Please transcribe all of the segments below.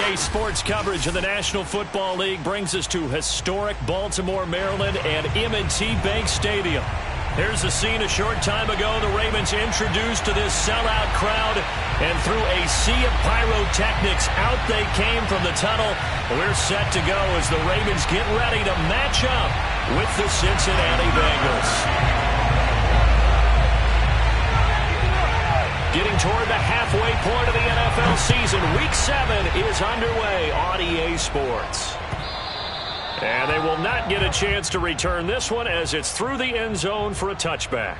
Today's sports coverage of the National Football League brings us to historic Baltimore, Maryland, and M&T Bank Stadium. Here's the scene a short time ago. The Ravens introduced to this sellout crowd, and through a sea of pyrotechnics, out they came from the tunnel. We're set to go as the Ravens get ready to match up with the Cincinnati Bengals. Getting toward the halfway point of the NFL season, Week 7 is underway on EA Sports. And they will not get a chance to return this one as it's through the end zone for a touchback.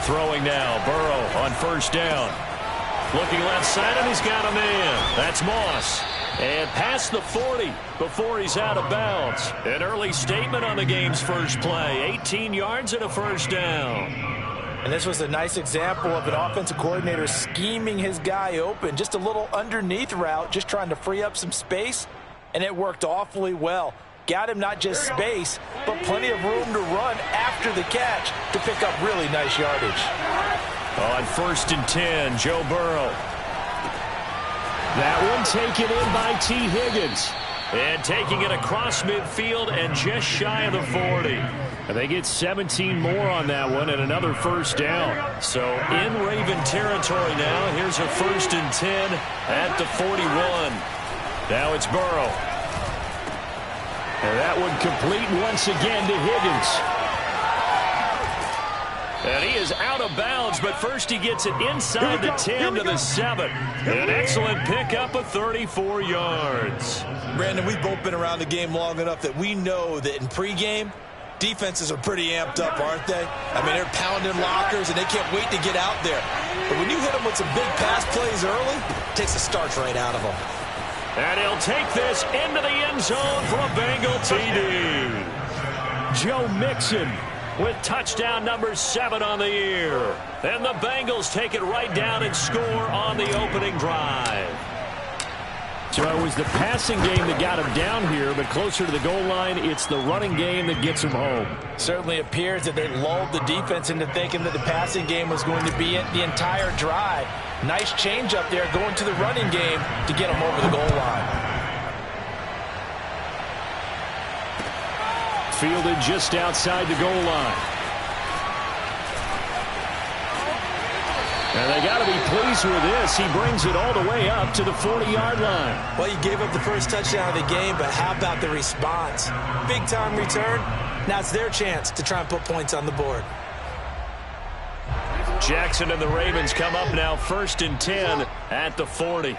Throwing now, Burrow on first down. Looking left side, and he's got a man. That's Moss. And past the 40 before he's out of bounds. An early statement on the game's first play. 18 yards and a first down. And this was a nice example of an offensive coordinator scheming his guy open. Just a little underneath route, just trying to free up some space, and it worked awfully well. Got him not just space, but plenty of room to run after the catch to pick up really nice yardage. On 1st and 10, Joe Burrow. That one taken in by T. Higgins. And taking it across midfield and just shy of the 40. And they get 17 more on that one and another first down. So in Raven territory now. Here's a 1st and 10 at the 41. Now it's Burrow. And that one complete once again to Higgins. And he is out of bounds, but first he gets it inside the 10 to the 7. An excellent pickup of 34 yards. Brandon, we've both been around the game long enough that we know that in pregame, defenses are pretty amped up, aren't they? I mean, they're pounding lockers, and they can't wait to get out there. But when you hit them with some big pass plays early, it takes the starch right out of them. And he'll take this into the end zone for a Bengal TD. Joe Mixon with touchdown number 7 on the year. And the Bengals take it right down and score on the opening drive. So it was the passing game that got him down here, but closer to the goal line, it's the running game that gets him home. Certainly appears that they lulled the defense into thinking that the passing game was going to be it the entire drive. Nice change up there going to the running game to get him over the goal line. Fielded just outside the goal line. And they got to be pleased with this. He brings it all the way up to the 40-yard line. Well, you gave up the first touchdown of the game, but how about the response? Big-time return. Now it's their chance to try and put points on the board. Jackson and the Ravens come up now 1st and 10 at the 40.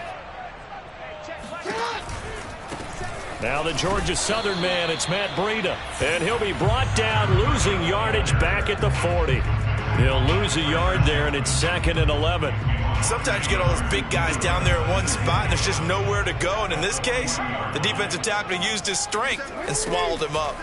Now the Georgia Southern man, it's Matt Breida. And he'll be brought down, losing yardage back at the 40. He'll lose a yard there, and it's 2nd and 11. Sometimes you get all those big guys down there in one spot, and there's just nowhere to go. And in this case, the defensive tackle used his strength and swallowed him up.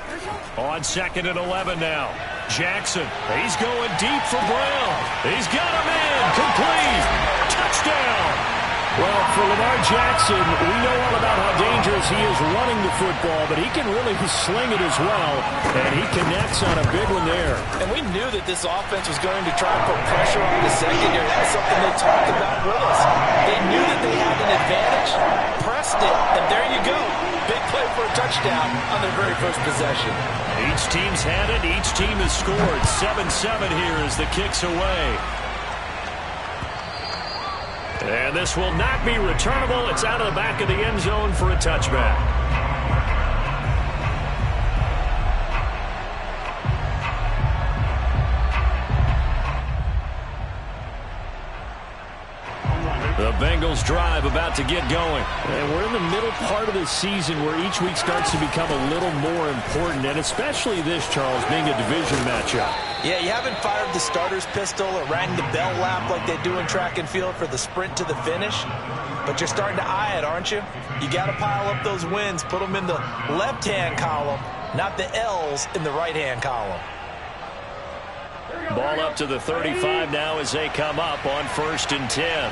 On 2nd and 11 now. Jackson, he's going deep for Brown. He's got a man, complete. Touchdown. Well, for Lamar Jackson, we know all about how dangerous he is running the football, but he can really sling it as well, and he connects on a big one there. And we knew that this offense was going to try to put pressure on the secondary. That was something they talked about with us. They knew that they had an advantage, pressed it, and there you go. Big play for a touchdown on their very first possession. Each team's had it. Each team has scored. 7-7 here as the kick's away. And this will not be returnable. It's out of the back of the end zone for a touchback. The Bengals drive about to get going. And we're in the middle part of the season where each week starts to become a little more important, and especially this, Charles, being a division matchup. Yeah, you haven't fired the starter's pistol or rang the bell lap like they do in track and field for the sprint to the finish, but you're starting to eye it, aren't you? You got to pile up those wins, put them in the left-hand column, not the L's in the right-hand column. Ball up to the 35 now as they come up on 1st and 10.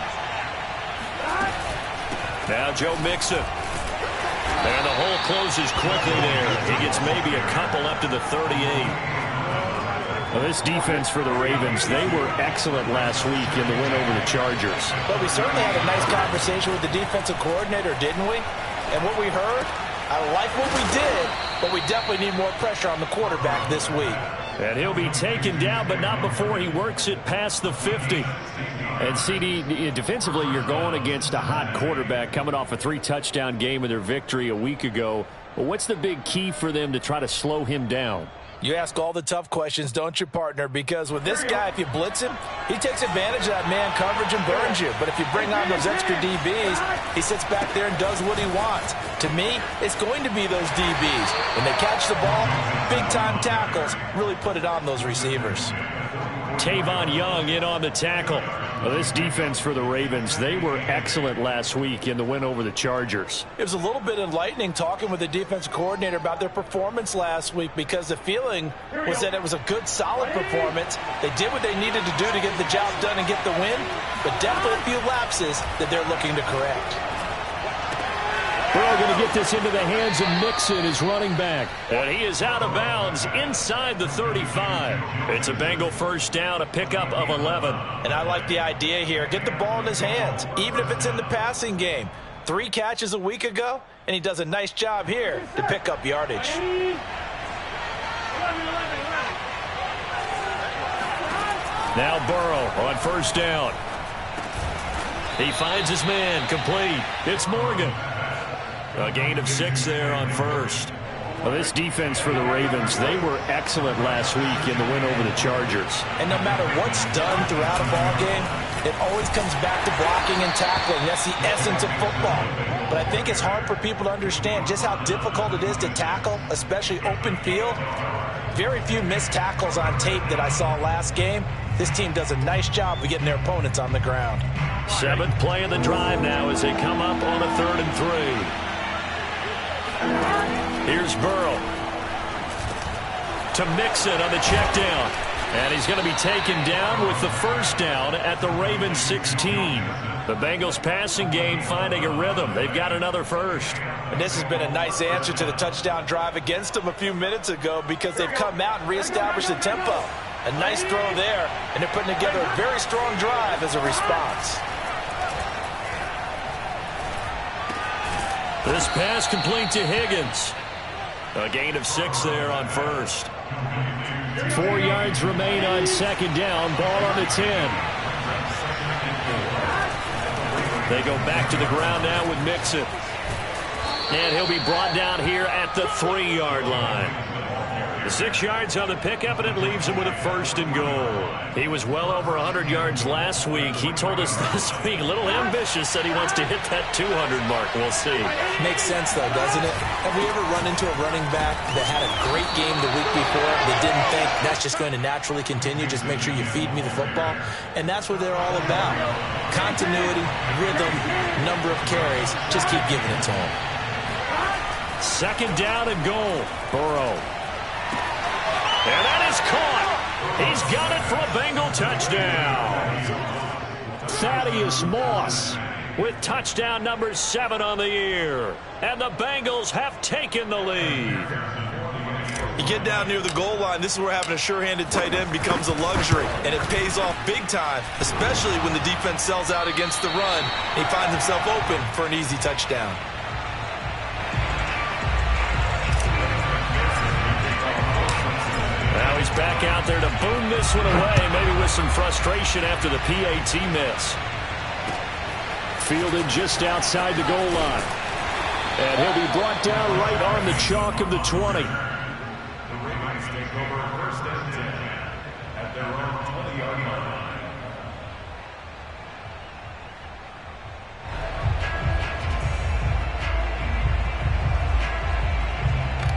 Now Joe Mixon. And the hole closes quickly there. He gets maybe a couple up to the 38. Well, this defense for the Ravens, they were excellent last week in the win over the Chargers. But we certainly had a nice conversation with the defensive coordinator, didn't we? And what we heard, I like what we did, but we definitely need more pressure on the quarterback this week. And he'll be taken down, but not before he works it past the 50. And CD, defensively, you're going against a hot quarterback coming off a 3-touchdown game in their victory a week ago. But what's the big key for them to try to slow him down? You ask all the tough questions, don't you, partner? Because with this guy, if you blitz him, he takes advantage of that man coverage and burns you. But if you bring on those extra DBs, he sits back there and does what he wants. To me, it's going to be those DBs. When they catch the ball, big-time tackles really put it on those receivers. Tavon Young in on the tackle. Well, this defense for the Ravens, they were excellent last week in the win over the Chargers. It was a little bit enlightening talking with the defensive coordinator about their performance last week because the feeling was that it was a good, solid performance. They did what they needed to do to get the job done and get the win, but definitely a few lapses that they're looking to correct. Burrow going to get this into the hands of Mixon, his running back. And he is out of bounds inside the 35. It's a Bengal first down, a pickup of 11. And I like the idea here. Get the ball in his hands, even if it's in the passing game. 3 catches a week ago, and he does a nice job here to pick up yardage. Now Burrow on first down. He finds his man, complete. It's Morgan. A gain of 6 there on first. Well, this defense for the Ravens, they were excellent last week in the win over the Chargers. And no matter what's done throughout a ball game, it always comes back to blocking and tackling. That's the essence of football. But I think it's hard for people to understand just how difficult it is to tackle, especially open field. Very few missed tackles on tape that I saw last game. This team does a nice job of getting their opponents on the ground. 7th play of the drive now as they come up on a 3rd and 3. Here's Burrow to Mixon on the check down. And he's going to be taken down with the first down at the Ravens 16. The Bengals passing game finding a rhythm. They've got another first. And this has been a nice answer to the touchdown drive against them a few minutes ago because they've come out and reestablished the tempo. A nice throw there, and they're putting together a very strong drive as a response. This pass complete to Higgins. A gain of 6 there on first. 4 yards remain on second down. Ball on the 10. They go back to the ground now with Mixon. And he'll be brought down here at the 3-yard line. The 6 yards on the pickup, and it leaves him with a 1st and goal. He was well over 100 yards last week. He told us this week, a little ambitious, said he wants to hit that 200 mark. We'll see. Makes sense, though, doesn't it? Have we ever run into a running back that had a great game the week before that didn't think that's just going to naturally continue? Just make sure you feed me the football. And that's what they're all about. Continuity, rhythm, number of carries. Just keep giving it to him. 2nd down and goal. Burrow. And that is caught. He's got it for a Bengal touchdown. Thaddeus Moss with touchdown number 7 on the year. And the Bengals have taken the lead. You get down near the goal line, this is where having a sure-handed tight end becomes a luxury. And it pays off big time, especially when the defense sells out against the run. And he finds himself open for an easy touchdown. Now he's back out there to boom this one away, maybe with some frustration after the PAT miss. Fielded just outside the goal line. And he'll be brought down right on the chalk of the 20.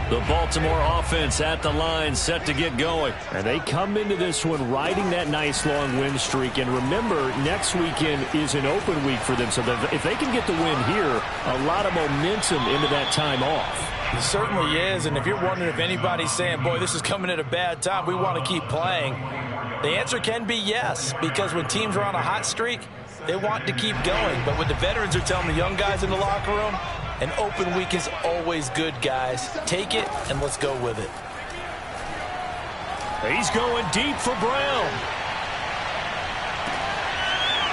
The Baltimore offense at the line, set to get going. And they come into this one riding that nice long win streak. And remember, next weekend is an open week for them. So if they can get the win here, a lot of momentum into that time off. It certainly is. And if you're wondering if anybody's saying, boy, this is coming at a bad time, we want to keep playing, The answer can be yes, because when teams are on a hot streak, they want to keep going. But when the veterans are telling the young guys in the locker room, an open week is always good, guys. Take it and let's go with it. He's going deep for Brown.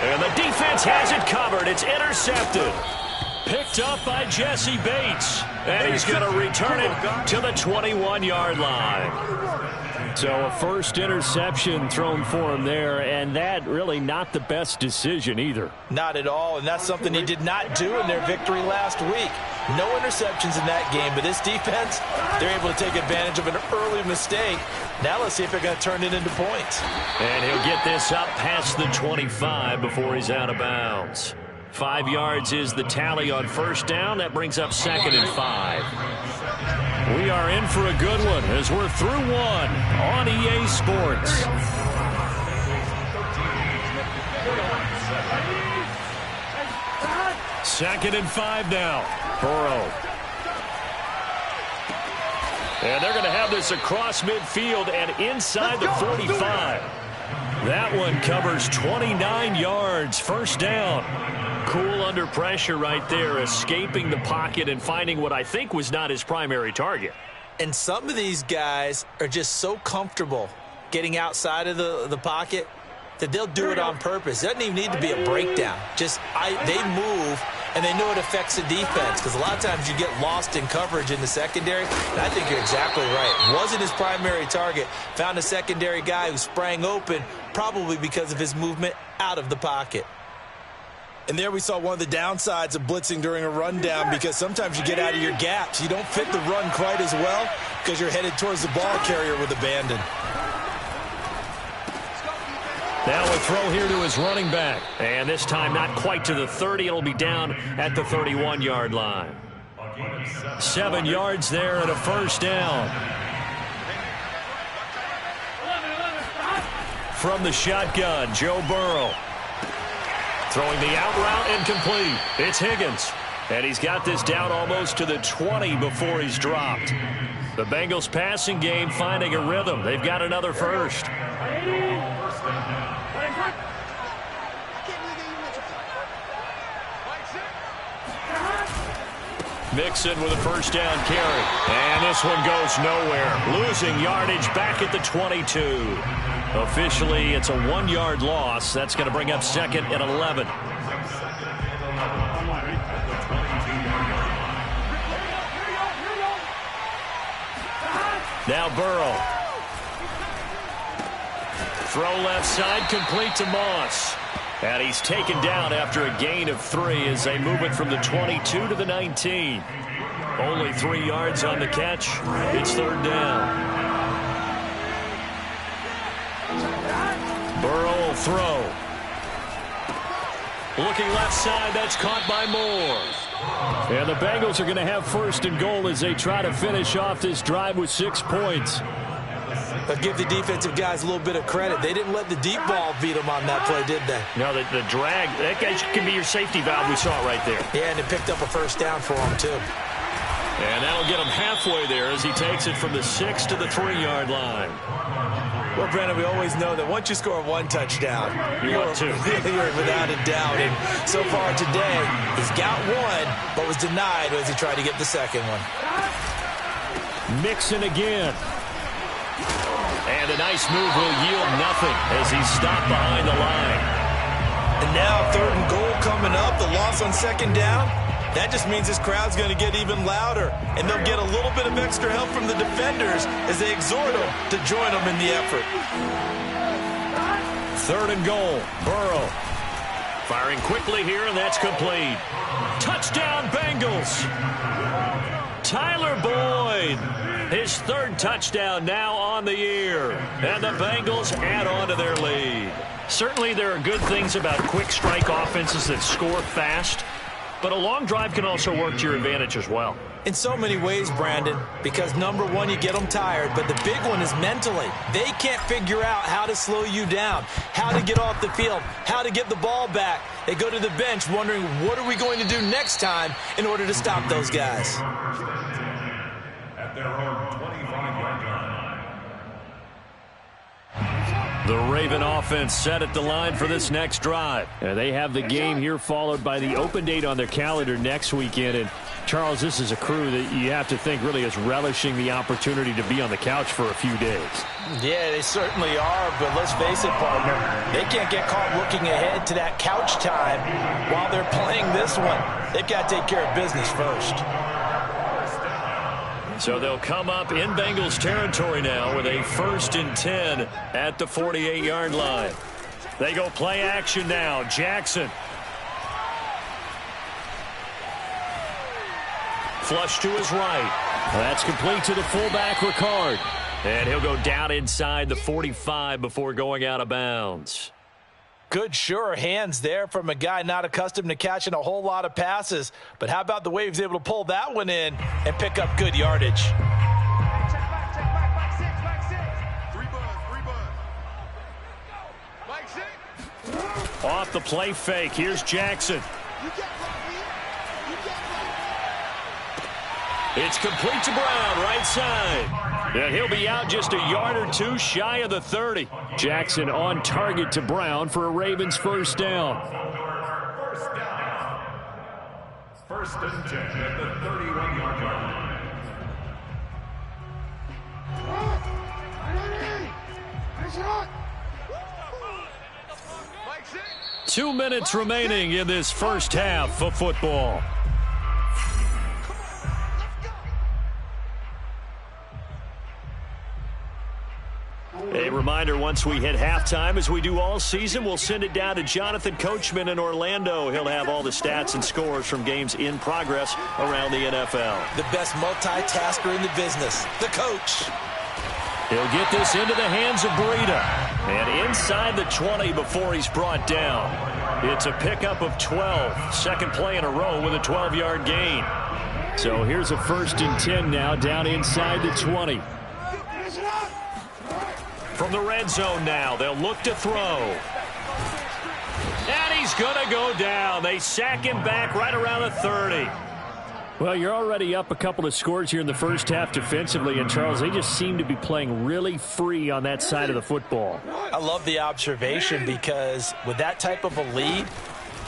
And the defense has it covered. It's intercepted. Picked up by Jesse Bates. And he's going to return it to the 21-yard line. So a first interception thrown for him there, and that really not the best decision either. Not at all, and that's something he did not do in their victory last week. No interceptions in that game, but this defense, they're able to take advantage of an early mistake. Now let's see if they're going to turn it into points. And he'll get this up past the 25 before he's out of bounds. 5 yards is the tally on first down. That brings up 2nd and 5. We are in for a good one as we're through one on EA Sports. Second and 5 now. Burrow. And they're going to have this across midfield and inside the 45. That one covers 29 yards. First down. Cool under pressure right there, escaping the pocket and finding what I think was not his primary target. And some of these guys are just so comfortable getting outside of the pocket that they'll do it on purpose. It doesn't even need to be a breakdown. They move, and they know it affects the defense, because a lot of times you get lost in coverage in the secondary, and I think you're exactly right. Wasn't his primary target. Found a secondary guy who sprang open, probably because of his movement out of the pocket. And there we saw one of the downsides of blitzing during a rundown, because sometimes you get out of your gaps. You don't fit the run quite as well because you're headed towards the ball carrier with abandon. Now a throw here to his running back. And this time not quite to the 30. It'll be down at the 31-yard line. 7 yards there and a first down. From the shotgun, Joe Burrow. Throwing the out route incomplete. It's Higgins. And he's got this down almost to the 20 before he's dropped. The Bengals passing game finding a rhythm. They've got another first. Mixon with a first down carry. And this one goes nowhere. Losing yardage back at the 22. Officially, it's a 1-yard loss. That's going to bring up 2nd and 11. Now Burrow. Throw left side, complete to Moss. And he's taken down after a gain of 3 as they move it from the 22 to the 19. Only 3 yards on the catch. It's 3rd down. Burrow will throw. Looking left side, that's caught by Moore. And the Bengals are going to have 1st and goal as they try to finish off this drive with 6 points. But give the defensive guys a little bit of credit. They didn't let the deep ball beat them on that play, did they? No, the drag, that guy can be your safety valve. We saw it right there. Yeah, and it picked up a first down for him, too. And that'll get him halfway there as he takes it from the 6 to the 3-yard line. Well, Brandon, we always know that once you score 1 touchdown, you're without a doubt. And so far today, he's got 1, but was denied as he tried to get the 2nd one. Mixon again. And a nice move will yield nothing as he's stopped behind the line. And now 3rd and goal coming up. The loss on 2nd down. That just means this crowd's going to get even louder. And they'll get a little bit of extra help from the defenders as they exhort them to join them in the effort. 3rd and goal. Burrow. Firing quickly here, and that's complete. Touchdown, Bengals. Tyler Boyd. His 3rd touchdown now on the year. And the Bengals add on to their lead. Certainly there are good things about quick strike offenses that score fast. But a long drive can also work to your advantage as well. In so many ways, Brandon, because number 1, you get them tired, but the big one is mentally. They can't figure out how to slow you down, how to get off the field, how to get the ball back. They go to the bench wondering, what are we going to do next time in order to stop those guys? At their own 25-yard line. The Raven offense set at the line for this next drive. They have the game here followed by the open date on their calendar next weekend. And, Charles, this is a crew that you have to think really is relishing the opportunity to be on the couch for a few days. Yeah, they certainly are, but let's face it, partner, they can't get caught looking ahead to that couch time while they're playing this one. They've got to take care of business first. So they'll come up in Bengals territory now with a 1st and 10 at the 48-yard line. They go play action now. Jackson. Flush to his right. That's complete to the fullback, Ricard. And he'll go down inside the 45 before going out of bounds. Good, sure hands there from a guy not accustomed to catching a whole lot of passes. But how about the way he was able to pull that one in and pick up good yardage? Check back, six. 3 bud. Six. Off the play fake. Here's Jackson. It's complete to Brown, right side. And he'll be out just a yard or two shy of the 30. Jackson on target to Brown for a Ravens first down. First and 10 at the 31-yard line. 2 minutes remaining in this first half of football. A reminder, once we hit halftime, as we do all season, we'll send it down to Jonathan Coachman in Orlando. He'll have all the stats and scores from games in progress around the NFL. The best multitasker in the business, the coach. He'll get this into the hands of Breida. And inside the 20 before he's brought down. It's a pickup of 12. Second play in a row with a 12-yard gain. So here's a 1st and 10 now down inside the 20. From the red zone now, they'll look to throw. And he's going to go down. They sack him back right around the 30. Well, you're already up a couple of scores here in the first half defensively, and Charles, they just seem to be playing really free on that side of the football. I love the observation because with that type of a lead,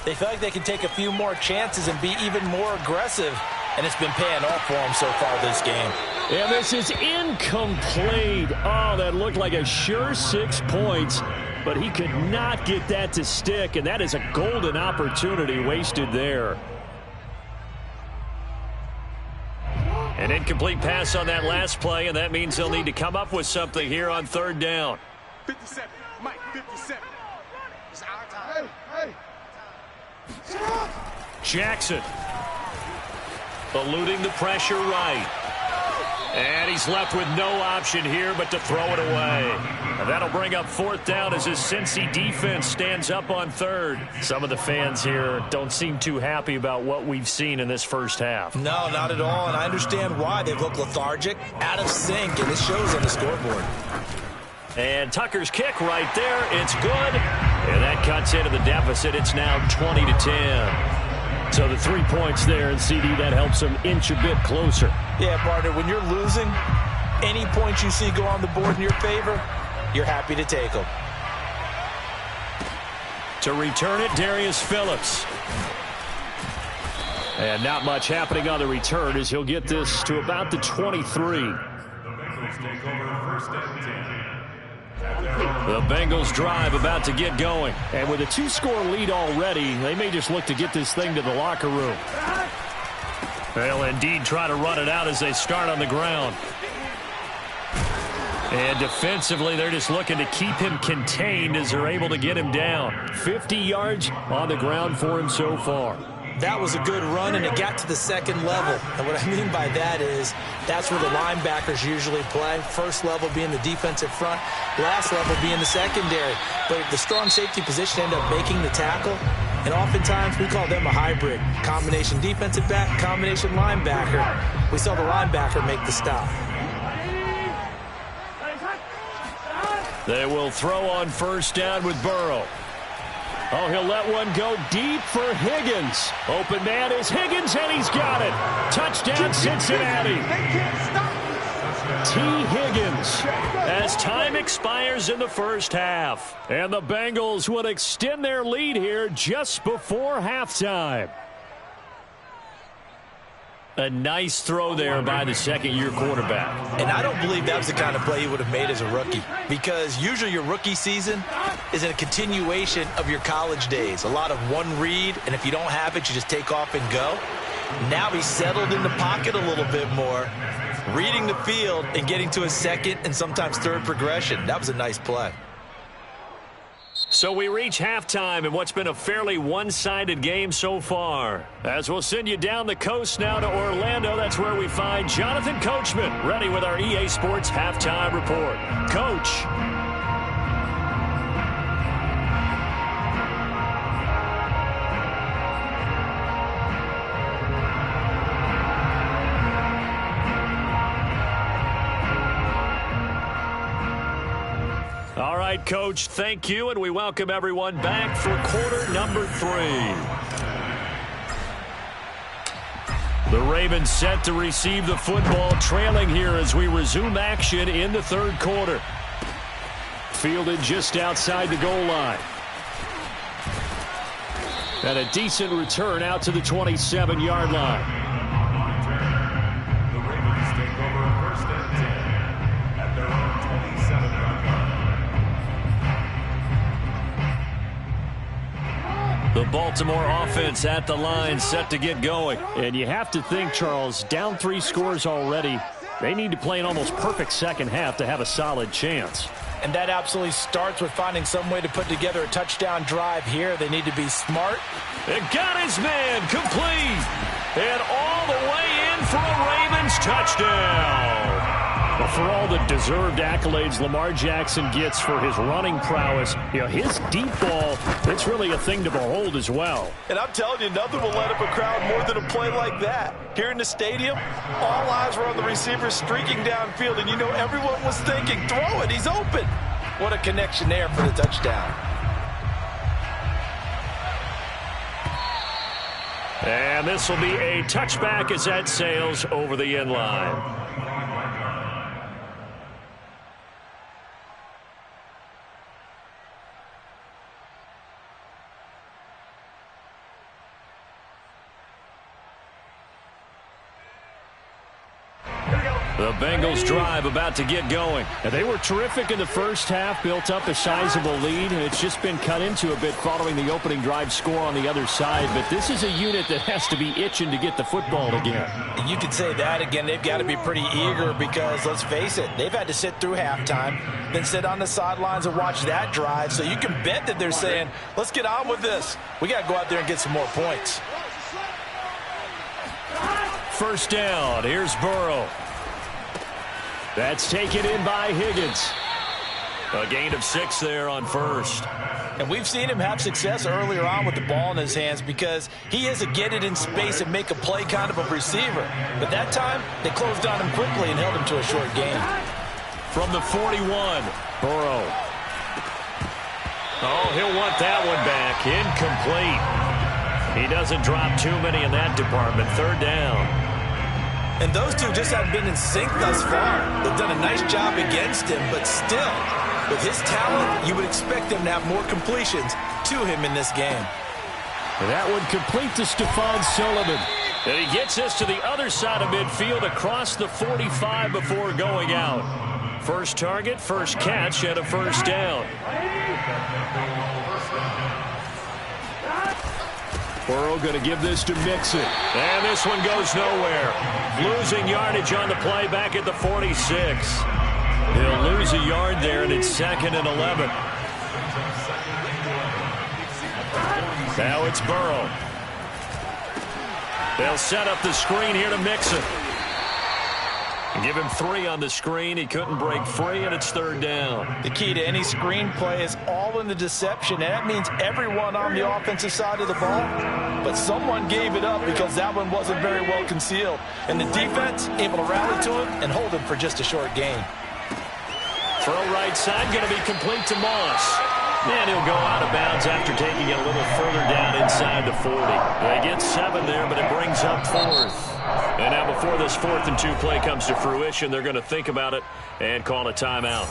they feel like they can take a few more chances and be even more aggressive, and it's been paying off for them so far this game. And this is incomplete. Oh, that looked like a sure 6 points, but he could not get that to stick, and that is a golden opportunity wasted there. An incomplete pass on that last play, and that means they'll need to come up with something here on 3rd down. 57, Mike, 57. It's our time. Hey. Jackson. Eluding the pressure right. And he's left with no option here but to throw it away. And that'll bring up 4th down as his Cincy defense stands up on 3rd. Some of the fans here don't seem too happy about what we've seen in this first half. No, not at all, and I understand why. They look lethargic, out of sync, and it shows on the scoreboard. And Tucker's kick right there. It's good. And that cuts into the deficit. It's now 20-10. So the 3 points there, and CD, that helps them inch a bit closer. Yeah, partner, when you're losing, any points you see go on the board in your favor, you're happy to take them. To return it, Darius Phillips. And not much happening on the return as he'll get this to about the 23. The Bengals drive about to get going. And with a 2-score lead already, they may just look to get this thing to the locker room. They'll indeed try to run it out as they start on the ground. And defensively, they're just looking to keep him contained as they're able to get him down. 50 yards on the ground for him so far. That was a good run, and it got to the 2nd level. And what I mean by that is that's where the linebackers usually play. First level being the defensive front, last level being the secondary. But the strong safety position ended up making the tackle. And oftentimes we call them a hybrid. Combination defensive back, combination linebacker. We saw the linebacker make the stop. They will throw on 1st down with Burrow. Oh, he'll let one go deep for Higgins. Open man is Higgins, and he's got it. Touchdown, Cincinnati. They can't stop us. T. Higgins as time expires in the first half. And the Bengals would extend their lead here just before halftime. A nice throw there by the second-year quarterback. And I don't believe that was the kind of play he would have made as a rookie, because usually your rookie season is a continuation of your college days. A lot of one read, and if you don't have it, you just take off and go. Now he's settled in the pocket a little bit more, reading the field and getting to a second and sometimes third progression. That was a nice play. So we reach halftime in what's been a fairly one-sided game so far. As we'll send you down the coast now to Orlando, that's where we find Jonathan Coachman ready with our EA Sports Halftime Report. Coach. All right, Coach, thank you, and we welcome everyone back for quarter number 3. The Ravens set to receive the football, trailing here as we resume action in the third quarter. Fielded just outside the goal line. And a decent return out to the 27-yard line. The Ravens take over first and 10 at their own 27-yard line. The Baltimore offense at the line, set to get going. And you have to think, Charles, down 3 scores already. They need to play an almost perfect second half to have a solid chance. And that absolutely starts with finding some way to put together a touchdown drive here. They need to be smart. It got his man complete. And all the way in for a Ravens touchdown. Well, for all the deserved accolades Lamar Jackson gets for his running prowess, his deep ball, it's really a thing to behold as well. And I'm telling you, nothing will light up a crowd more than a play like that. Here in the stadium, all eyes were on the receiver streaking downfield, and everyone was thinking, throw it, he's open. What a connection there for the touchdown. And this will be a touchback as that sails over the end line. The Bengals drive about to get going. And they were terrific in the first half, built up a sizable lead, and it's just been cut into a bit following the opening drive score on the other side. But this is a unit that has to be itching to get the football again. And you could say that again. They've got to be pretty eager because, let's face it, they've had to sit through halftime, then sit on the sidelines and watch that drive. So you can bet that they're saying, let's get on with this. We got to go out there and get some more points. First down. Here's Burrow. That's taken in by Higgins. A gain of 6 there on first. And we've seen him have success earlier on with the ball in his hands because he is a get it in space and make a play kind of a receiver. But that time, they closed on him quickly and held him to a short gain. From the 41, Burrow. Oh, he'll want that one back. Incomplete. He doesn't drop too many in that department. Third down. And those two just haven't been in sync thus far. They've done a nice job against him, but still, with his talent, you would expect them to have more completions to him in this game. And that would complete to Stephon Sullivan. And he gets us to the other side of midfield across the 45 before going out. First target, first catch, and a first down. Burrow going to give this to Mixon. And this one goes nowhere. Losing yardage on the play back at the 46. He'll lose a yard there, and it's 2nd and 11. Now it's Burrow. They'll set up the screen here to Mixon. Give him 3 on the screen. He couldn't break free, and it's third down. The key to any screen play is all in the deception, and that means everyone on the offensive side of the ball. But someone gave it up because that one wasn't very well concealed. And the defense able to rally to him and hold him for just a short gain. Throw right side, going to be complete to Moss. And he'll go out of bounds after taking it a little further down inside the 40. They get 7 there, but it brings up 4th. And now before this 4th and 2 play comes to fruition, they're going to think about it and call a timeout.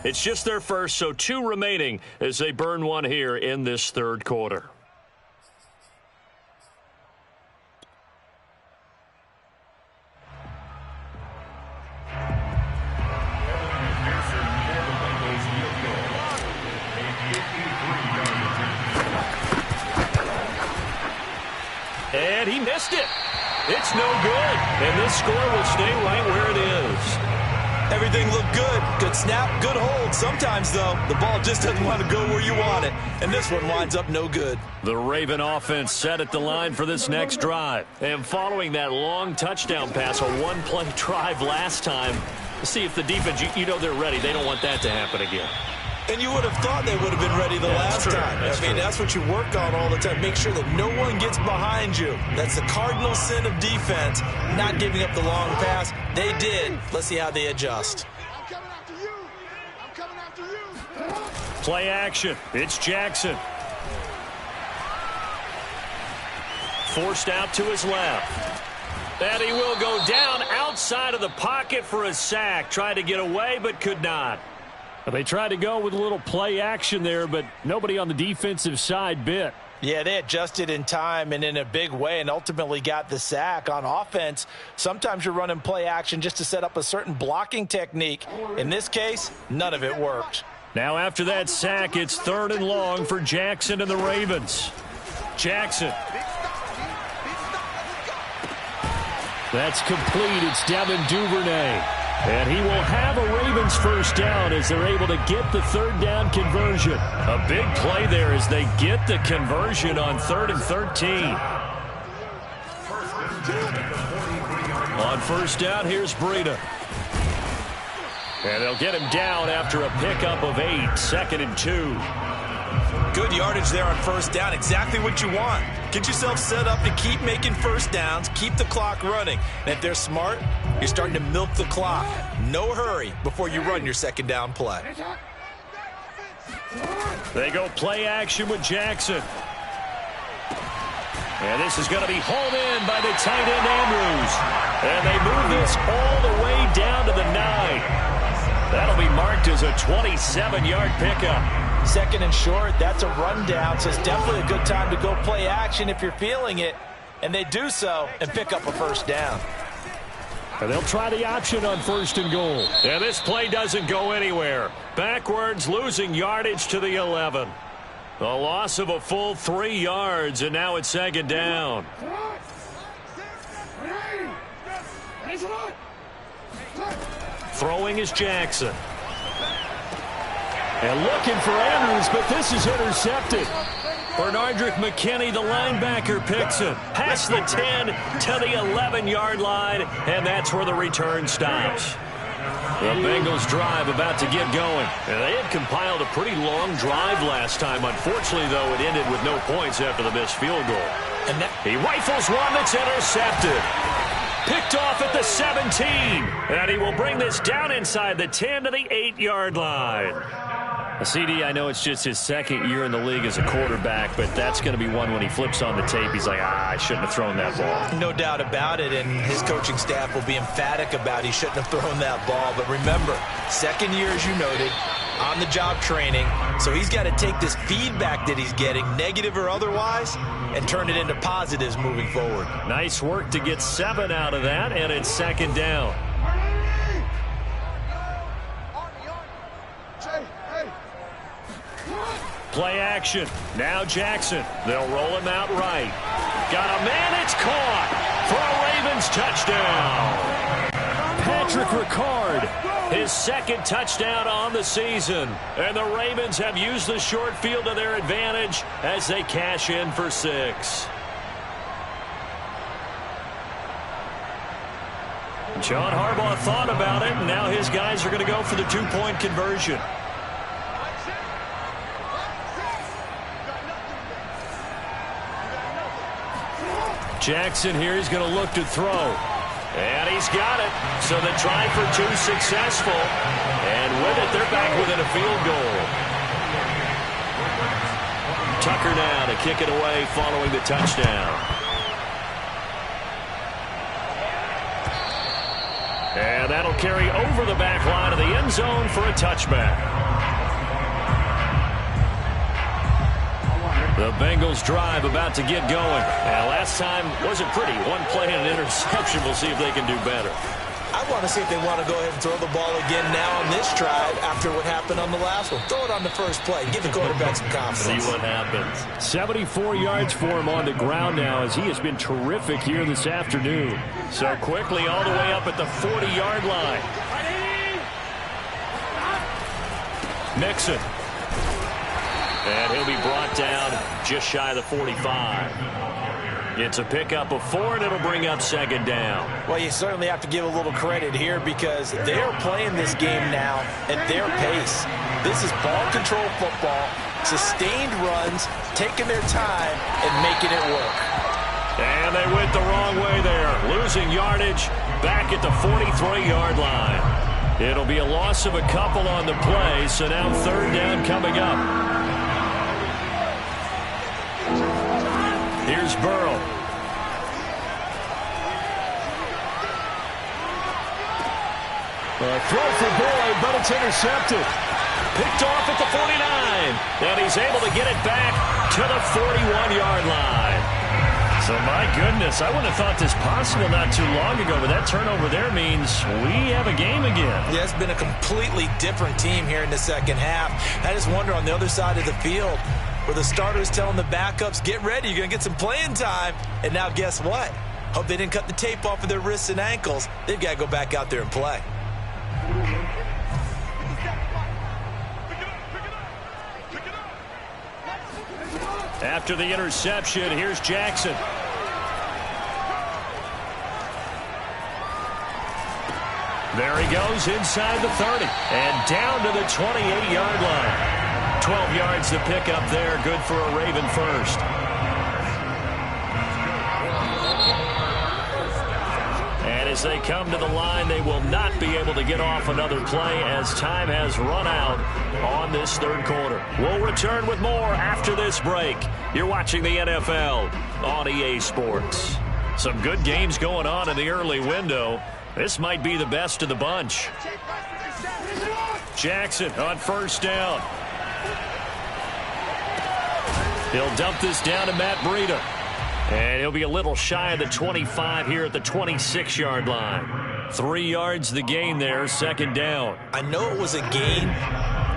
It's just their first, so 2 remaining as they burn one here in this 3rd quarter. And he missed it. It's no good. And this score will stay right where it is. Everything looked good. Good snap, good hold. Sometimes, though, the ball just doesn't want to go where you want it. And this one winds up no good. The Raven offense set at the line for this next drive. And following that long touchdown pass, a one-play drive last time, see if the defense, you know they're ready. They don't want that to happen again. And you would have thought they would have been ready the last time. I mean, that's what you work on all the time. Make sure that no one gets behind you. That's the cardinal sin of defense, not giving up the long pass. They did. Let's see how they adjust. I'm coming after you. I'm coming after you. Play action. It's Jackson. Forced out to his left. And he will go down outside of the pocket for a sack. Tried to get away, but could not. They tried to go with a little play action there, but nobody on the defensive side bit. Yeah, they adjusted in time and in a big way and ultimately got the sack. On offense, sometimes you're running play action just to set up a certain blocking technique. In this case, none of it worked. Now after that sack, it's 3rd and long for Jackson and the Ravens. Jackson. That's complete. It's Devin Duvernay. And he will have a Ravens first down as they're able to get the 3rd down conversion. A big play there as they get the conversion on 3rd and 13. On first down, here's Breida. And they'll get him down after a pickup of 8, 2nd and 2. Good yardage there on first down. Exactly what you want. Get yourself set up to keep making first downs, keep the clock running. And if they're smart, you're starting to milk the clock. No hurry before you run your 2nd down play. They go play action with Jackson. And this is going to be hauled in by the tight end Andrews. And they move this all the way down to the 9. That'll be marked as a 27-yard pickup. 2nd and short, that's a rundown, so it's definitely a good time to go play action if you're feeling it. And they do so and pick up a first down. And they'll try the option on 1st and goal. And this play doesn't go anywhere. Backwards, losing yardage to the 11. A loss of a full 3 yards, and now it's 2nd down. Throwing is Jackson. And looking for Andrews, but this is intercepted. Bernardrick McKinney, the linebacker, picks it. Past the 10 to the 11-yard line, and that's where the return stops. The Bengals drive about to get going. And they had compiled a pretty long drive last time. Unfortunately, though, it ended with no points after the missed field goal. And he rifles one that's intercepted. Picked off at the 17. And he will bring this down inside the 10 to the 8-yard line. CD, I know it's just his 2nd year in the league as a quarterback, but that's going to be one when he flips on the tape. He's like, I shouldn't have thrown that ball. No doubt about it, and his coaching staff will be emphatic about he shouldn't have thrown that ball. But remember, 2nd year, as you noted, on-the-job training, so he's got to take this feedback that he's getting, negative or otherwise, and turn it into positives moving forward. Nice work to get 7 out of that, and it's 2nd down. Play action. Now Jackson. They'll roll him out right. Got a man. It's caught for a Ravens touchdown. Patrick Ricard, his 2nd touchdown on the season. And the Ravens have used the short field to their advantage as they cash in for 6. John Harbaugh thought about it, and now his guys are going to go for the 2-point conversion. Jackson here is going to look to throw. And he's got it. So the try for 2 successful. And with it, they're back within a field goal. Tucker now to kick it away following the touchdown. And that'll carry over the back line of the end zone for a touchback. The Bengals drive about to get going. And last time wasn't pretty. One play and an interception. We'll see if they can do better. I want to see if they want to go ahead and throw the ball again now on this drive after what happened on the last one. Throw it on the first play. Give the quarterback some confidence. See what happens. 74 yards for him on the ground now as he has been terrific here this afternoon. So quickly all the way up at the 40-yard line. Mixon. And he'll be brought down just shy of the 45. It's a pickup of 4, and it'll bring up second down. Well, you certainly have to give a little credit here because they're playing this game now at their pace. This is ball control football, sustained runs, taking their time and making it work. And they went the wrong way there, losing yardage back at the 43-yard line. It'll be a loss of a couple on the play, so now third down coming up. Here's Burrow. Throw for Boyd, but it's intercepted. Picked off at the 49. And he's able to get it back to the 41-yard line. So, my goodness, I wouldn't have thought this possible not too long ago, but that turnover there means we have a game again. Yeah, it's been a completely different team here in the second half. I just wonder on the other side of the field, where the starters telling the backups, get ready, you're going to get some playing time. And now guess what? Hope they didn't cut the tape off of their wrists and ankles. They've got to go back out there and play. After the interception, here's Jackson. There he goes inside the 30 and down to the 28-yard line. 12 yards to pick up there. Good for a Raven first. And as they come to the line, they will not be able to get off another play as time has run out on this third quarter. We'll return with more after this break. You're watching the NFL on EA Sports. Some good games going on in the early window. This might be the best of the bunch. Jackson on first down. He'll dump this down to Matt Breida. And he'll be a little shy of the 25 here at the 26-yard line. 3 yards the gain there, second down. I know it was a gain,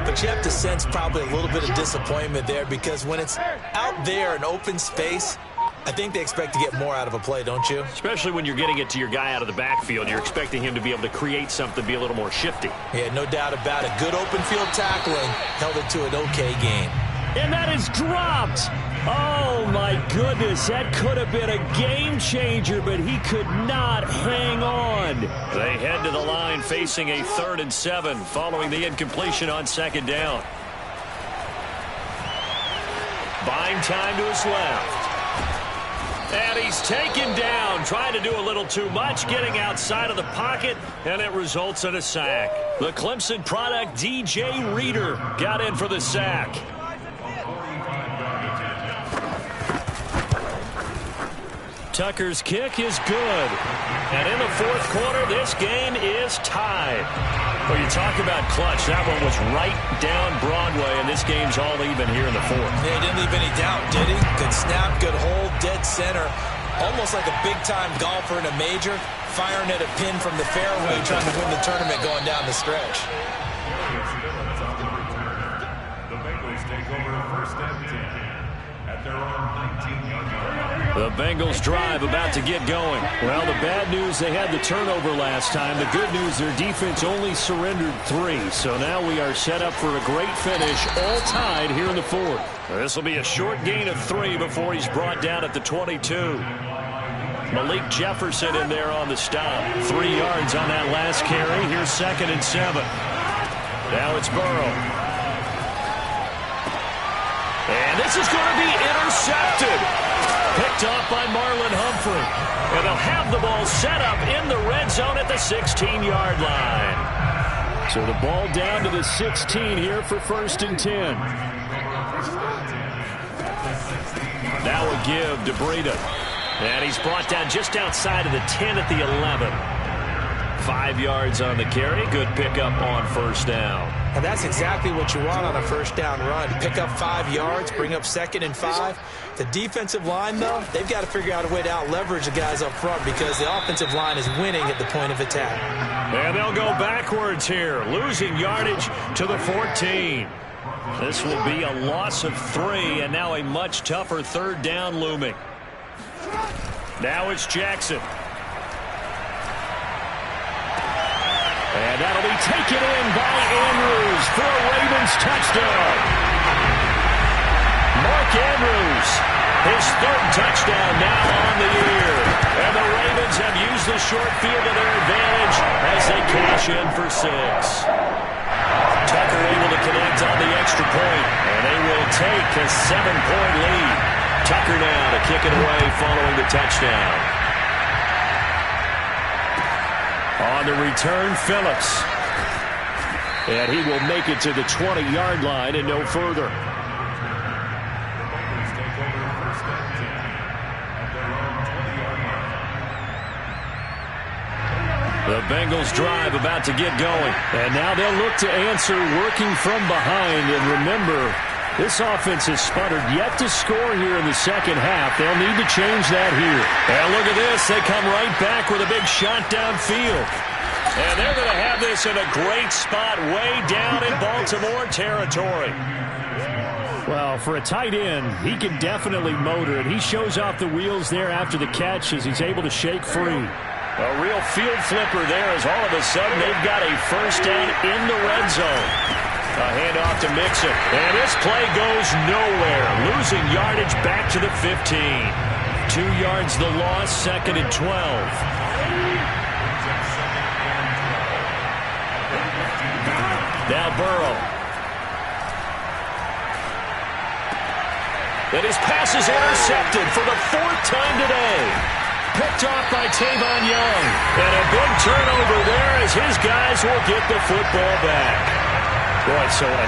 but you have to sense probably a little bit of disappointment there because when it's out there in open space, I think they expect to get more out of a play, don't you? Especially when you're getting it to your guy out of the backfield. You're expecting him to be able to create something, be a little more shifty. Yeah, no doubt about it. Good open field tackling held it to an okay gain. And that is dropped. Oh, my goodness. That could have been a game changer, but he could not hang on. They head to the line facing a 3rd and 7 following the incompletion on second down. Buying time to his left. And he's taken down, trying to do a little too much, getting outside of the pocket, and it results in a sack. The Clemson product, DJ Reader, got in for the sack. Tucker's kick is good. And in the fourth quarter, this game is tied. Well, you talk about clutch. That one was right down Broadway, and this game's all even here in the fourth. Yeah, he didn't leave any doubt, did he? Good snap, good hold, dead center. Almost like a big-time golfer in a major, firing at a pin from the fairway, trying to win the tournament going down the stretch. The Bengals take over first and 10 at their own 19-yard line. The Bengals drive about to get going. Well, the bad news, they had the turnover last time. The good news, their defense only surrendered 3. So now we are set up for a great finish, all tied here in the fourth. This will be a short gain of 3 before he's brought down at the 22. Malik Jefferson in there on the stop. 3 yards on that last carry. Here's 2nd and 7. Now it's Burrow. And this is going to be intercepted. Picked off by Marlon Humphrey. And they'll have the ball set up in the red zone at the 16-yard line. So the ball down to the 16 here for 1st and 10. Now a give to Breida. And he's brought down just outside of the 10 at the 11. 5 yards on the carry. Good pickup on first down. And that's exactly what you want on a first down run. Pick up 5 yards, bring up 2nd and 5. The defensive line, though, they've got to figure out a way to out-leverage the guys up front because the offensive line is winning at the point of attack. And they'll go backwards here, losing yardage to the 14. This will be a loss of 3, and now a much tougher 3rd down looming. Now it's Jackson. And that'll be taken in by Andrews for a Ravens touchdown. Mark Andrews, his 3rd touchdown now on the year. And the Ravens have used the short field to their advantage as they cash in for 6. Tucker able to connect on the extra point, and they will take a 7-point lead. Tucker now to kick it away following the touchdown. On the return, Phillips. And he will make it to the 20-yard line and no further. The Bengals drive about to get going. And now they'll look to answer working from behind. And remember, this offense has sputtered yet to score here in the second half. They'll need to change that here. And look at this. They come right back with a big shot downfield. And they're going to have this in a great spot way down in Baltimore territory. Well, for a tight end, he can definitely motor it. He shows off the wheels there after the catch as he's able to shake free. A real field flipper there as all of a sudden they've got a first down in the red zone. A handoff to Mixon. And this play goes nowhere. Losing yardage back to the 15. 2 yards the loss, 2nd and 12. Now Burrow. And his pass is intercepted for the 4th time today. Picked off by Tavon Young. And a big turnover there as his guys will get the football back. Boy, so a